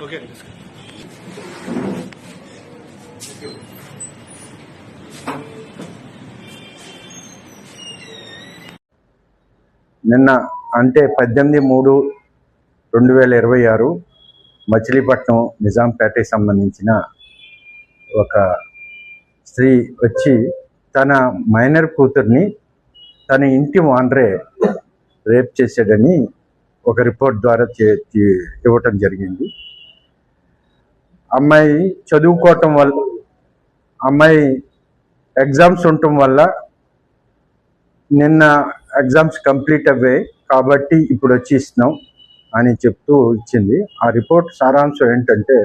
Okay. నిన్న అంటే 18/3/2026 మచిలీపట్నం నిజాంపేటకి సంబంధించిన ఒక స్త్రీ వచ్చి తన మైనర్ కూతుర్ని తన ఇంటి ఓనరే రేప్ చేశాడని ఒక రిపోర్ట్ ద్వారా ఇవ్వటం జరిగింది. అమ్మాయి చదువుకోవటం వల్ల, అమ్మాయి ఎగ్జామ్స్ ఉండటం వల్ల నిన్న ఎగ్జామ్స్ కంప్లీట్ అవ్వాయి కాబట్టి ఇప్పుడు వచ్చి ఇస్తున్నాం అని చెప్తూ ఇచ్చింది. ఆ రిపోర్ట్ సారాంశం ఏంటంటే,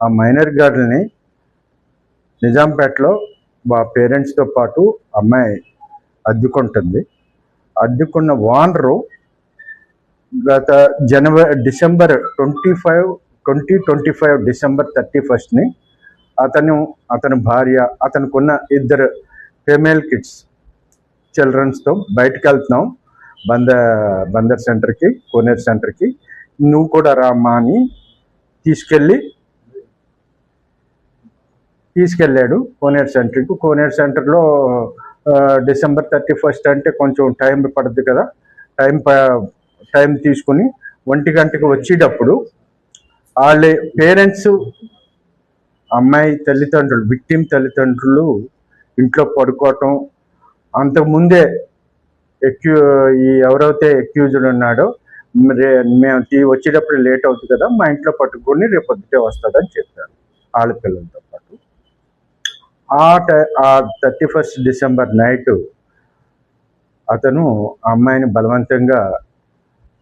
ఆ మైనర్ గర్ల్ని నిజాంపేటలో పేరెంట్స్తో పాటు అమ్మాయి అద్దెకుంటుంది. అద్దెకున్న ఓనరు గత డిసెంబర్ 2025 డిసెంబర్ 31 అతని భార్య, అతనుకున్న 2 ఫీమేల్ కిడ్స్ చిల్డ్రన్స్తో బయటకు వెళ్తున్నాం బందర్ సెంటర్కి, కోనేరు సెంటర్కి, నువ్వు కూడా రామ్మా అని తీసుకెళ్ళాడు కోనేరు సెంటర్కి. కోనేరు సెంటర్లో డిసెంబర్ 31 అంటే కొంచెం టైం పడుతుంది కదా, టైం తీసుకుని 1 గంటకి వచ్చేటప్పుడు వాళ్ళ పేరెంట్స్, అమ్మాయి తల్లిదండ్రులు, విక్టిమ్ తల్లిదండ్రులు ఇంట్లో పడుకోవటం, అంతకుముందే ఎవరైతే అక్యూజ్డ్ ఉన్నాడో మేము వచ్చేటప్పుడు లేట్ అవుతుంది కదా, మా ఇంట్లో పట్టుకొని రేపు పొద్దుటే వస్తుందని చెప్పారు ఆడపిల్లలతో పాటు. ఆ 31 డిసెంబర్ నైట్ అతను ఆ అమ్మాయిని బలవంతంగా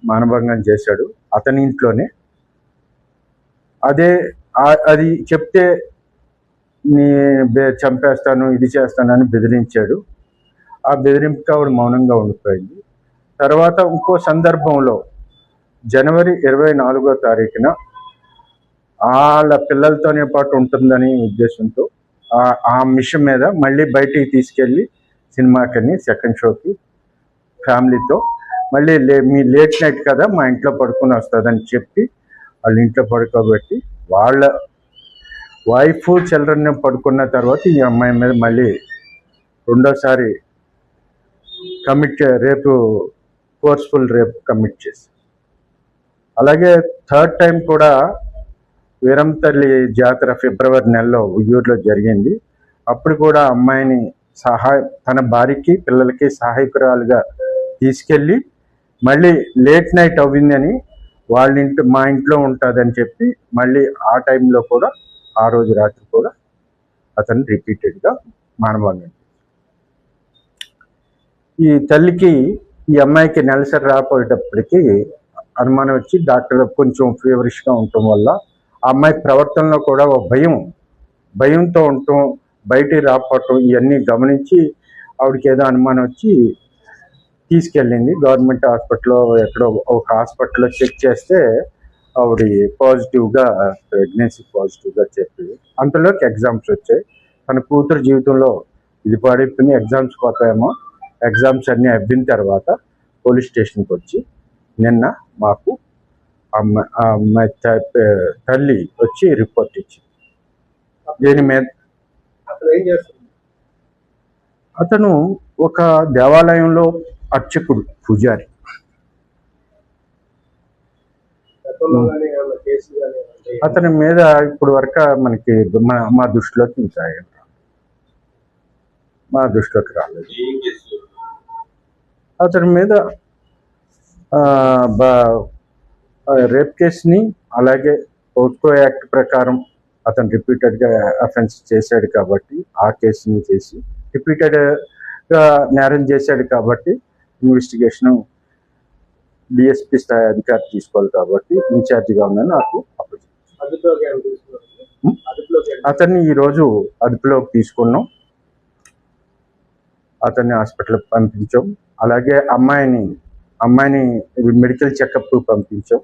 మానభంగం చేశాడు అతని ఇంట్లోనే. అది చెప్తే నీ చంపేస్తాను, ఇది చేస్తానని బెదిరించాడు. ఆ బెదిరింపుకి ఆవిడ మౌనంగా ఉండిపోయింది. తర్వాత ఇంకో సందర్భంలో జనవరి 24వ తారీఖున వాళ్ళ పిల్లలతోనే పాటు ఉంటుందని ఉద్దేశంతో ఆ మిషన్ మీద మళ్ళీ బయటికి తీసుకెళ్ళి సినిమాకి, సెకండ్ షోకి ఫ్యామిలీతో మళ్ళీ మీ లేట్ నైట్ కదా మా ఇంట్లో పడుకొని వస్తుందని చెప్పి వాళ్ళ ఇంట్లో పడుకోబెట్టి వాళ్ళ వైఫ్ చిల్డ్రన్ పడుకున్న తర్వాత ఈ అమ్మాయి మీద మళ్ళీ రెండోసారి ఫోర్స్ఫుల్ రేప్ కమిట్ చేసి, అలాగే థర్డ్ టైం కూడా వీరంతల్లి జాతర ఫిబ్రవరి నెలలో ఉయ్యూరులో జరిగింది. అప్పుడు కూడా అమ్మాయిని తన భార్యకి పిల్లలకి సహాయకురాలుగా తీసుకెళ్ళి మళ్ళీ లేట్ నైట్ అవ్విందని మా ఇంట్లో ఉంటుందని చెప్పి మళ్ళీ ఆ టైంలో కూడా ఆ రోజు రాత్రి కూడా అతను రిపీటెడ్గా మానభంగం. ఈ తల్లికి ఈ అమ్మాయికి నెలసరి రాపోయేటప్పటికి అనుమానం వచ్చి డాక్టర్ కొంచెం ఫీవరిష్గా ఉండటం వల్ల ఆ అమ్మాయి ప్రవర్తనలో కూడా ఒక భయంతో ఉండటం, బయటికి రాకపోవటం, ఇవన్నీ గమనించి ఆవిడకి ఏదో అనుమానం వచ్చి తీసుకెళ్ళింది గవర్నమెంట్ హాస్పిటల్లో. ఎక్కడో ఒక హాస్పిటల్లో చెక్ చేస్తే ఆవిడ ప్రెగ్నెన్సీ పాజిటివ్గా చెప్పి అంతలోకి ఎగ్జామ్స్ వచ్చాయి. తన కూతురు జీవితంలో ఇది పడిపోయి ఎగ్జామ్స్ పోతాయేమో, ఎగ్జామ్స్ అన్నీ అయిన తర్వాత పోలీస్ స్టేషన్కి వచ్చి నిన్న మాకు అమ్మాయి తల్లి వచ్చి రిపోర్ట్ ఇచ్చింది. దీని మీద అతను ఒక దేవాలయంలో అర్చకుడు, పూజారి. అతని మీద ఇప్పుడు వరకు మనకి మా దృష్టిలోకి రాలేదు. అతని మీద రేప్ కేసుని, అలాగే పోస్కో యాక్ట్ ప్రకారం అతను రిపీటెడ్గా అఫెన్స్ చేశాడు కాబట్టి ఆ కేసుని చేసి రిపీటెడ్గా నేరం చేశాడు కాబట్టి ఇన్వెస్టిగేషను డిఎస్పీ స్థాయి అధికారి తీసుకోవాలి కాబట్టి ఇన్ఛార్జిగా ఉందని నాకు అతన్ని ఈరోజు అదుపులోకి తీసుకున్నాం. అతన్ని హాస్పిటల్కి పంపించాం. అలాగే అమ్మాయిని మెడికల్ చెకప్ పంపించాం.